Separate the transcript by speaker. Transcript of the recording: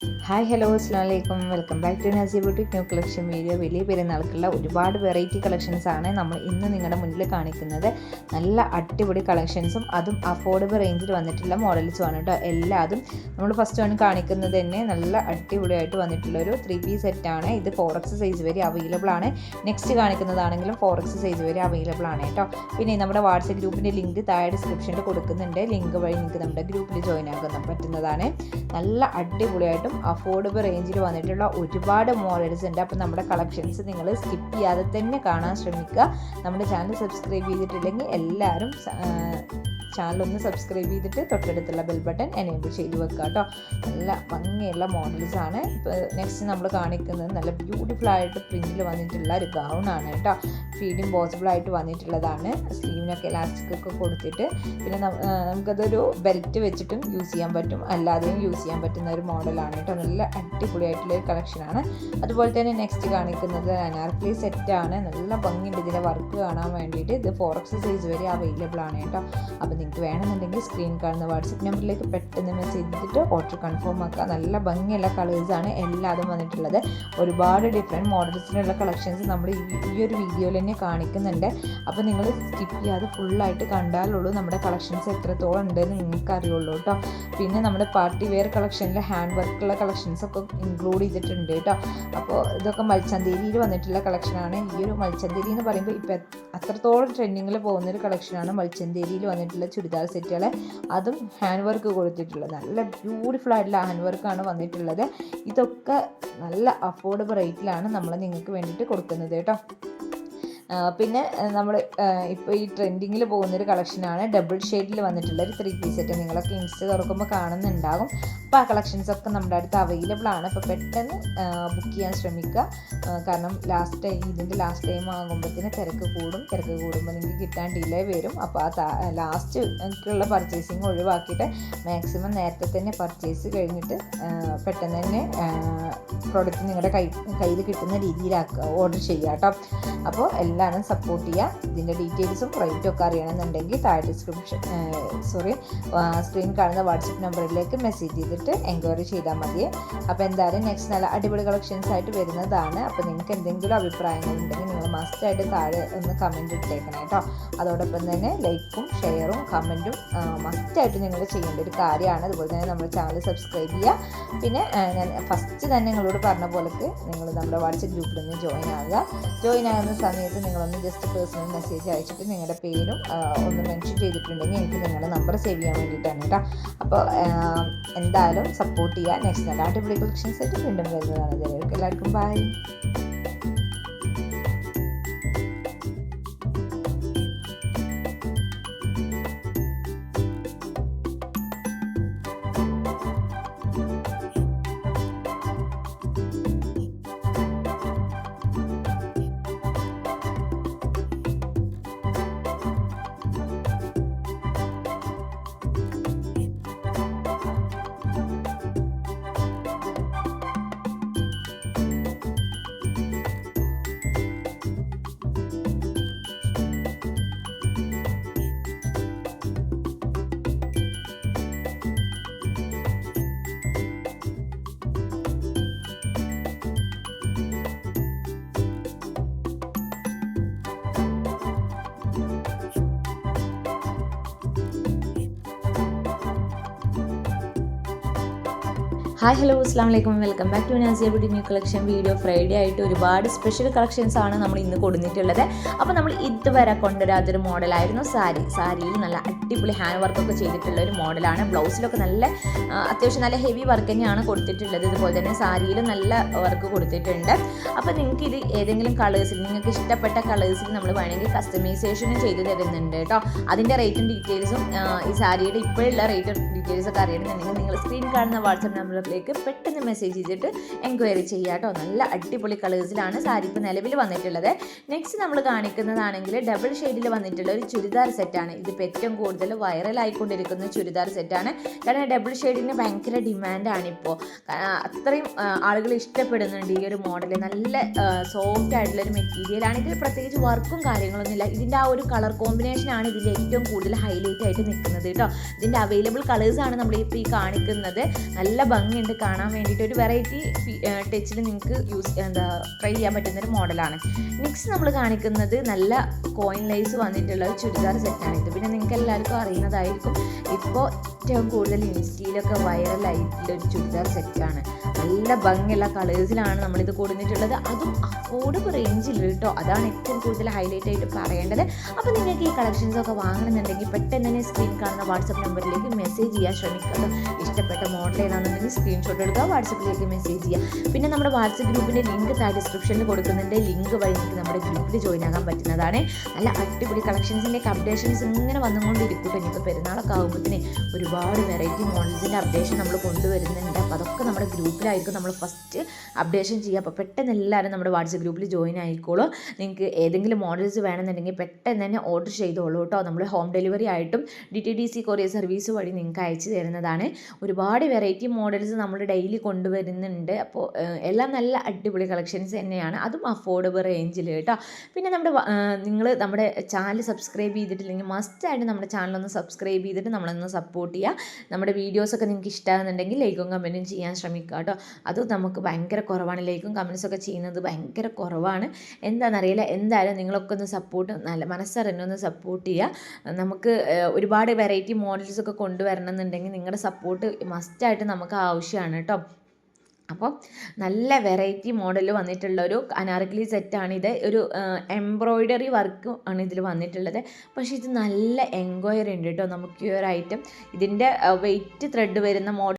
Speaker 1: Hi hello അസ്സലാമു അലൈക്കും welcome back to Nazee boutique new collection video. വലിയ പെരുന്നാൾക്കുള്ള ഒരുപാട് വെറൈറ്റി കളക്ഷൻസ് ആണ് നമ്മൾ ഇന്ന് നിങ്ങളുടെ മുന്നിൽ കാണിക്കുന്നത്. നല്ല അടിപൊളി കളക്ഷൻസും അതും അഫോർഡബിൾ റേഞ്ചിൽ വന്നിട്ടുള്ള മോഡൽസുമാണ് കേട്ടോ. എല്ലാതും നമ്മൾ ഫസ്റ്റ് ആണ് കാണിക്കുന്നത് തന്നെ നല്ല അടിപൊളിയായിട്ട് വന്നിട്ടുള്ള ഒരു 3 പീസ് സെറ്റാണ്. ഇത് 4X സൈസ് വരെ അവൈലബിൾ ആണ്. നെക്സ്റ്റ് കാണിക്കുന്നതാണെങ്കിലും 4X സൈസ് വരെ അവൈലബിൾ ആണ് കേട്ടോ. പിന്നെ നമ്മുടെ വാട്സപ്പ് ഗ്രൂപ്പിൻ്റെ ലിങ്ക് താഴെ ഡിസ്ക്രിപ്ഷനിൽ കൊടുക്കുന്നുണ്ട്. ലിങ്ക് വഴി നിങ്ങൾക്ക് നമ്മുടെ ഗ്രൂപ്പിൽ ജോയിൻ ആക്കാൻ പറ്റുന്നതാണ്. നല്ല അടിപൊളിയായിട്ടും അഫോർഡബിൾ റേഞ്ചിൽ വന്നിട്ടുള്ള ഒരുപാട് മോഡൽസ് ഉണ്ട്. അപ്പോൾ നമ്മുടെ കളക്ഷൻസ് നിങ്ങൾ സ്കിപ്പ് ചെയ്യാതെ തന്നെ കാണാൻ ശ്രമിക്കുക. നമ്മുടെ ചാനൽ സബ്സ്ക്രൈബ് ചെയ്തിട്ടില്ലെങ്കിൽ എല്ലാവരും ചാനലൊന്ന് സബ്സ്ക്രൈബ് ചെയ്തിട്ട് തൊട്ടടുത്തുള്ള ബെൽ ബട്ടൺ എനേബിൾ ചെയ്ത് വെക്കുക കേട്ടോ. നല്ല ഭംഗിയുള്ള മോഡൽസാണ്. ഇപ്പോൾ നെക്സ്റ്റ് നമ്മൾ കാണിക്കുന്നത് നല്ല ബ്യൂട്ടിഫുൾ ആയിട്ട് പ്രിൻറ്റിൽ വന്നിട്ടുള്ള ഒരു ഗൗണാണ് കേട്ടോ. ഫീഡിങ് പോസിബിൾ ആയിട്ട് വന്നിട്ടുള്ളതാണ്. സ്ലീവിനൊക്കെ ഇലാസ്റ്റിക് ഒക്കെ കൊടുത്തിട്ട് പിന്നെ നമുക്കതൊരു ബെൽറ്റ് വെച്ചിട്ടും യൂസ് ചെയ്യാൻ പറ്റും, അല്ലാതെയും യൂസ് ചെയ്യാൻ പറ്റുന്ന ഒരു മോഡലാണ് കേട്ടോ. നല്ല അടിപൊളിയായിട്ടുള്ള ഒരു കളക്ഷനാണ്. അതുപോലെ തന്നെ നെക്സ്റ്റ് കാണിക്കുന്നത് അനാർക്കലി സെറ്റാണ്. നല്ല ഭംഗിയുണ്ട് ഇതിൻ്റെ വർക്ക് കാണാൻ വേണ്ടിയിട്ട്. ഇത് 4X സൈസ് വരെ അവൈലബിൾ ആണ് കേട്ടോ. അപ്പോൾ നിങ്ങൾക്ക് വേണമെന്നുണ്ടെങ്കിൽ സ്ക്രീൻ കാണുന്ന വാട്സപ്പ് നമ്പറിലേക്ക് പെട്ടെന്ന് മെസ്സേജ് ചെയ്തിട്ട് ഓർഡർ കൺഫേം ആക്കുക. നല്ല ഭംഗിയുള്ള കളേഴ്സാണ് എല്ലാതും വന്നിട്ടുള്ളത്. ഒരുപാട് ഡിഫറെൻറ്റ് മോഡൽസിലുള്ള കളക്ഷൻസ് നമ്മൾ ഈ ഒരു വീഡിയോയിൽ തന്നെ കാണിക്കുന്നുണ്ട്. അപ്പോൾ നിങ്ങൾ സ്കിപ്പ് ചെയ്യാതെ ഫുള്ളായിട്ട് കണ്ടാലുള്ളൂ നമ്മുടെ കളക്ഷൻസ് എത്രത്തോളം ഉണ്ടെന്ന് നിങ്ങൾക്ക് അറിയുള്ളൂ കേട്ടോ. പിന്നെ നമ്മുടെ പാർട്ടി വെയർ കളക്ഷനിൽ ഹാൻഡ് വർക്കുള്ള കളക്ഷൻസൊക്കെ ഇൻക്ലൂഡ് ചെയ്തിട്ടുണ്ട് കേട്ടോ. അപ്പോൾ ഇതൊക്കെ മൽച്ചന്തേരിയിൽ വന്നിട്ടുള്ള കളക്ഷനാണ്. ഈ ഒരു മൽച്ചന്തേരി എന്ന് പറയുമ്പോൾ ഇപ്പോൾ അത്രത്തോളം ട്രെൻഡിങ്ങിൽ പോകുന്നൊരു കളക്ഷനാണ് മൽച്ചന്തേരിയിൽ വന്നിട്ടുള്ള ചുരിദാർ സെറ്റുകൾ. അതും ഹാൻഡ് വർക്ക് കൊടുത്തിട്ടുള്ളത് നല്ല ബ്യൂട്ടിഫുൾ ആയിട്ടുള്ള ഹാൻഡ് വർക്കാണ് വന്നിട്ടുള്ളത്. ഇതൊക്കെ നല്ല അഫോർഡബിൾ റേറ്റിലാണ് നമ്മൾ നിങ്ങൾക്ക് വേണ്ടിയിട്ട് കൊടുക്കുന്നത് കേട്ടോ. പിന്നെ നമ്മൾ ഇപ്പോൾ ഈ ട്രെൻഡിങ്ങിൽ പോകുന്നൊരു കളക്ഷനാണ് ഡബിൾ ഷെയ്ഡിൽ വന്നിട്ടുള്ള ഒരു 3 പീസ് സെറ്റ്. നിങ്ങളൊക്കെ ഇൻസ്റ്റ തുറക്കുമ്പോൾ കാണുന്നുണ്ടാകും. അപ്പോൾ ആ കളക്ഷൻസൊക്കെ നമ്മുടെ അടുത്ത് അവൈലബിൾ ആണ്. അപ്പോൾ പെട്ടെന്ന് ബുക്ക് ചെയ്യാൻ ശ്രമിക്കുക. കാരണം ഇതിൻ്റെ ലാസ്റ്റ് ടൈം ആകുമ്പോഴത്തേന് തിരക്ക് കൂടുമ്പോൾ നിങ്ങൾക്ക് കിട്ടാൻ ഡിലേ വരും. അപ്പോൾ ആ ലാസ്റ്റുള്ള പർച്ചേസിങ് ഒഴിവാക്കിയിട്ട് മാക്സിമം നേരത്തെ തന്നെ പർച്ചേസ് കഴിഞ്ഞിട്ട് പെട്ടെന്ന് തന്നെ പ്രോഡക്റ്റ് നിങ്ങളുടെ കയ്യിൽ കിട്ടുന്ന രീതിയിലാക്കുക, ഓർഡർ ചെയ്യുക കേട്ടോ. അപ്പോൾ എല്ലാവരും സപ്പോർട്ട് ചെയ്യുക. ഇതിൻ്റെ ഡീറ്റെയിൽസും റേറ്റും ഒക്കെ അറിയണമെന്നുണ്ടെങ്കിൽ താഴെ സ്ക്രീൻ കാണുന്ന വാട്സപ്പ് നമ്പറിലേക്ക് മെസ്സേജ് ചെയ്തിട്ട് എൻക്വയറി ചെയ്താൽ മതി. അപ്പോൾ എന്തായാലും നെക്സ്റ്റ് നല്ല അടിപൊളി കളക്ഷൻസ് ആയിട്ട് വരുന്നതാണ്. അപ്പോൾ നിങ്ങൾക്ക് എന്തെങ്കിലും അഭിപ്രായങ്ങളുണ്ടെങ്കിൽ നിങ്ങൾ മസ്റ്റായിട്ട് താഴെ ഒന്ന് കമൻറ്റ് ഇട്ടേക്കണം കേട്ടോ. അതോടൊപ്പം തന്നെ ലൈക്കും ഷെയറും കമൻറ്റും മസ്റ്റായിട്ട് നിങ്ങൾ ചെയ്യേണ്ട ഒരു കാര്യമാണ്. അതുപോലെ തന്നെ നമ്മുടെ ചാനൽ സബ്സ്ക്രൈബ് ചെയ്യുക. പിന്നെ ഞാൻ ഫസ്റ്റ് തന്നെ നിങ്ങളോട് പറഞ്ഞ പോലൊക്കെ നിങ്ങൾ നമ്മുടെ വാട്സപ്പ് ഗ്രൂപ്പിൽ നിന്ന് ജോയിൻ ആകുന്ന സമയത്ത് നിങ്ങളൊന്ന് ജസ്റ്റ് പേഴ്സണൽ മെസ്സേജ് അയച്ചിട്ട് നിങ്ങളുടെ പേരും ഒന്ന് മെൻഷൻ ചെയ്തിട്ടുണ്ടെങ്കിൽ എനിക്ക് നിങ്ങളുടെ നമ്പർ സേവ് ചെയ്യാൻ വേണ്ടിയിട്ടാണ് കേട്ടോ. അപ്പോൾ എന്തായാലും സപ്പോർട്ട് ചെയ്യുക. നെക്സ്റ്റ് നല്ല അടിപൊളി കളക്ഷൻസ് ആയിട്ട് വീണ്ടും വരുന്നതാണ്. എല്ലാവർക്കും ബൈ. ഹായ് ഹലോ അസ്സലാമു അലൈക്കും welcome back to Nazee boutique new collection video. Friday ആയിട്ട് ഒരുപാട് സ്പെഷ്യൽ കളക്ഷൻസ് ആണ് നമ്മൾ ഇന്ന് കൊടുത്തിട്ടുള്ളത്. അപ്പോൾ നമ്മൾ ഇതുവരെ കൊണ്ടുവരാത്തൊരു മോഡലായിരുന്നു സാരിയിൽ നല്ല അടിപൊളി ഹാൻഡ് വർക്കൊക്കെ ചെയ്തിട്ടുള്ള ഒരു മോഡലാണ്. ബ്ലൗസിലൊക്കെ നല്ല അത്യാവശ്യം നല്ല ഹെവി വർക്ക് തന്നെയാണ് കൊടുത്തിട്ടുള്ളത്. ഇതുപോലെ തന്നെ സാരിയിലും നല്ല വർക്ക് കൊടുത്തിട്ടുണ്ട്. അപ്പോൾ നിങ്ങൾക്ക് ഇത് ഏതെങ്കിലും കളേഴ്സിൽ നിങ്ങൾക്ക് ഇഷ്ടപ്പെട്ട കളേഴ്സിൽ നമ്മൾ വേണമെങ്കിൽ കസ്റ്റമൈസേഷനും ചെയ്ത് തരുന്നുണ്ട് കേട്ടോ. അതിൻ്റെ റേറ്റും ഡീറ്റെയിൽസും ഈ സാരിയുടെ ഇപ്പോഴുള്ള റേറ്റും ഡീറ്റെയിൽസൊക്കെ അറിയണമെന്നുണ്ടെങ്കിൽ നിങ്ങൾ സ്ക്രീൻ കാണുന്ന വാട്സപ്പ് നമ്പറിലേക്ക് പെട്ടെന്ന് മെസ്സേജ് ചെയ്തിട്ട് എൻക്വയറി ചെയ്യുക കേട്ടോ. നല്ല അടിപൊളി കളേഴ്സിലാണ് സാരി ഇപ്പോൾ നിലവിൽ വന്നിട്ടുള്ളത്. നെക്സ്റ്റ് നമ്മൾ കാണിക്കുന്നതാണെങ്കിൽ ഡബിൾ ഷെയ്ഡിൽ വന്നിട്ടുള്ള ഒരു ചുരിദാർ സെറ്റാണ്. ഇതിപ്പോൾ ഏറ്റവും കൂടുതൽ വൈറലായിക്കൊണ്ടിരിക്കുന്ന ചുരിദാർ സെറ്റാണ്. കാരണം ഡബിൾ ഷെയ്ഡിന് ഭയങ്കര ഡിമാൻഡാണ് ഇപ്പോൾ. അത്രയും ആളുകൾ ഇഷ്ടപ്പെടുന്നുണ്ട് ഈ ഒരു മോഡൽ. നല്ല സോഫ്റ്റ് ആയിട്ടുള്ളൊരു മെറ്റീരിയലാണ്. ഇതിൽ പ്രത്യേകിച്ച് വർക്കും കാര്യങ്ങളൊന്നുമില്ല. ഇതിൻ്റെ ആ ഒരു കളർ കോമ്പിനേഷനാണ് ഇതിൽ ഏറ്റവും കൂടുതൽ ഹൈലൈറ്റ് ആയിട്ട് നിൽക്കുന്നത് കേട്ടോ. ഇതിൻ്റെ അവൈലബിൾ കളേഴ്സ് കളേഴ്സാണ് നമ്മളിപ്പോൾ ഈ കാണിക്കുന്നത്. നല്ല ഭംഗിയുണ്ട് കാണാൻ വേണ്ടിയിട്ട്. ഒരു വെറൈറ്റി ടച്ചിൽ നിങ്ങൾക്ക് ട്രൈ ചെയ്യാൻ പറ്റുന്നൊരു മോഡലാണ്. നെക്സ്റ്റ് നമ്മൾ കാണിക്കുന്നത് നല്ല കോയിൻ ലൈസ് വന്നിട്ടുള്ള ഒരു ചുരിദാർ സെറ്റാണ് ഇത്. പിന്നെ നിങ്ങൾക്ക് എല്ലാവർക്കും അറിയുന്നതായിരിക്കും, ഇപ്പോൾ ഏറ്റവും കൂടുതൽ ഇൻസ്റ്റയിലൊക്കെ വൈറലായിട്ടുള്ള ഒരു ചുരിദാർ സെറ്റാണ്. നല്ല ഭംഗിയുള്ള കളേഴ്സിലാണ് നമ്മളിത് കൊടുത്തിട്ടുള്ളത്, അതും അഫോർഡബിൾ റേഞ്ചിൽ കേട്ടോ. അതാണ് ഏറ്റവും കൂടുതൽ ഹൈലൈറ്റ് ആയിട്ട് പറയേണ്ടത്. അപ്പോൾ നിങ്ങൾക്ക് ഈ കളക്ഷൻസൊക്കെ വാങ്ങണമെന്നുണ്ടെങ്കിൽ പെട്ടെന്ന് തന്നെ സ്ക്രീൻ കാണുന്ന വാട്സപ്പ് നമ്പറിലേക്ക് മെസ്സേജ് ചെയ്യാൻ ശ്രമിക്കുക. ഇഷ്ടപ്പെട്ട മോഡൽ ഏതാണെന്നുണ്ടെങ്കിൽ സ്ക്രീൻഷോട്ട് എടുക്കുക, വാട്സപ്പിലേക്ക് മെസ്സേജ് ചെയ്യുക. പിന്നെ നമ്മുടെ വാട്സപ്പ് ഗ്രൂപ്പിൻ്റെ ലിങ്ക് ഡിസ്ക്രിപ്ഷനിൽ കൊടുക്കുന്നുണ്ട്. ലിങ്ക് വഴി നിങ്ങൾക്ക് നമ്മുടെ ഗ്രൂപ്പിൽ ജോയിൻ ആകാൻ പറ്റുന്നതാണ്. നല്ല അടിപൊളി കളക്ഷൻസിൻ്റെ അപ്ഡേഷൻസ് ഇങ്ങനെ വന്നുകൊണ്ടിരിക്കട്ടെ. ഇനിയിപ്പോൾ പെരുന്നാളൊക്കെ ആകുമ്പോഴത്തേന് ഒരുപാട് വെറൈറ്റി മോഡൽസിൻ്റെ അപ്ഡേഷൻ നമ്മൾ കൊണ്ടുവരുന്നുണ്ട്. അപ്പോൾ അതൊക്കെ നമ്മുടെ ഗ്രൂപ്പിലായിരിക്കും നമ്മൾ ഫസ്റ്റ് അപ്ഡേഷൻ ചെയ്യുക. അപ്പോൾ പെട്ടെന്ന് എല്ലാവരും നമ്മുടെ വാട്സപ്പ് ഗ്രൂപ്പിൽ ജോയിൻ ആയിക്കോളൂ. നിങ്ങൾക്ക് ഏതെങ്കിലും മോഡൽസ് വേണമെന്നുണ്ടെങ്കിൽ പെട്ടെന്ന് തന്നെ ഓർഡർ ചെയ്തോളൂ കേട്ടോ. നമ്മൾ ഹോം ഡെലിവറി ആയിട്ടും DTDC കൊറിയർ സർവീസ് വഴി നിങ്ങൾക്ക് അയച്ചു തരുന്നതാണ്. ഒരുപാട് വെറൈറ്റി മോഡൽസ് നമ്മൾ ഡെയിലി കൊണ്ടുവരുന്നുണ്ട്. അപ്പോൾ എല്ലാം നല്ല അടിപൊളി കളക്ഷൻസ് തന്നെയാണ്, അതും അഫോർഡബിൾ റേഞ്ചിൽ കേട്ടോ. പിന്നെ നിങ്ങൾ നമ്മുടെ ചാനൽ സബ്സ്ക്രൈബ് ചെയ്തിട്ടില്ലെങ്കിൽ മസ്റ്റായിട്ട് നമ്മുടെ ചാനലൊന്ന് സബ്സ്ക്രൈബ് ചെയ്തിട്ട് നമ്മളൊന്ന് സപ്പോർട്ട് ചെയ്യുക. നമ്മുടെ വീഡിയോസൊക്കെ നിങ്ങൾക്ക് ഇഷ്ടമാകുന്നുണ്ടെങ്കിൽ ലൈക്കും കമൻറ്റും ചെയ്യാൻ ശ്രമിക്കുക കേട്ടോ. അത് നമുക്ക് ഭയങ്കര കുറവാണ്, ലൈക്കും കമൻറ്റ്സൊക്കെ ചെയ്യുന്നത് ഭയങ്കര കുറവാണ്. എന്താണെന്നറിയില്ല. എന്തായാലും നിങ്ങളൊക്കെ ഒന്ന് സപ്പോർട്ട്, നല്ല മനസ്സറിഞ്ഞ് ഒന്ന് സപ്പോർട്ട് ചെയ്യുക. നമുക്ക് ഒരുപാട് വെറൈറ്റി മോഡൽസൊക്കെ കൊണ്ടുവരണം എന്നുണ്ടെങ്കിൽ നിങ്ങളുടെ സപ്പോർട്ട് മസ്റ്റായിട്ട് നമുക്ക് ആവശ്യമാണ് കേട്ടോ. അപ്പോൾ നല്ല വെറൈറ്റി മോഡൽ വന്നിട്ടുള്ള ഒരു അനാർക്കലി സെറ്റാണിത്. ഒരു എംബ്രോയ്ഡറി വർക്ക് ആണ് ഇതിൽ വന്നിട്ടുള്ളത്. പക്ഷേ ഇത് നല്ല എൻക്വയറി ഉണ്ട് കേട്ടോ. നമുക്ക് ഈ ഒരു ഐറ്റം ഇതിൻ്റെ വെയിറ്റ് ത്രെഡ് വരുന്ന മോഡൽ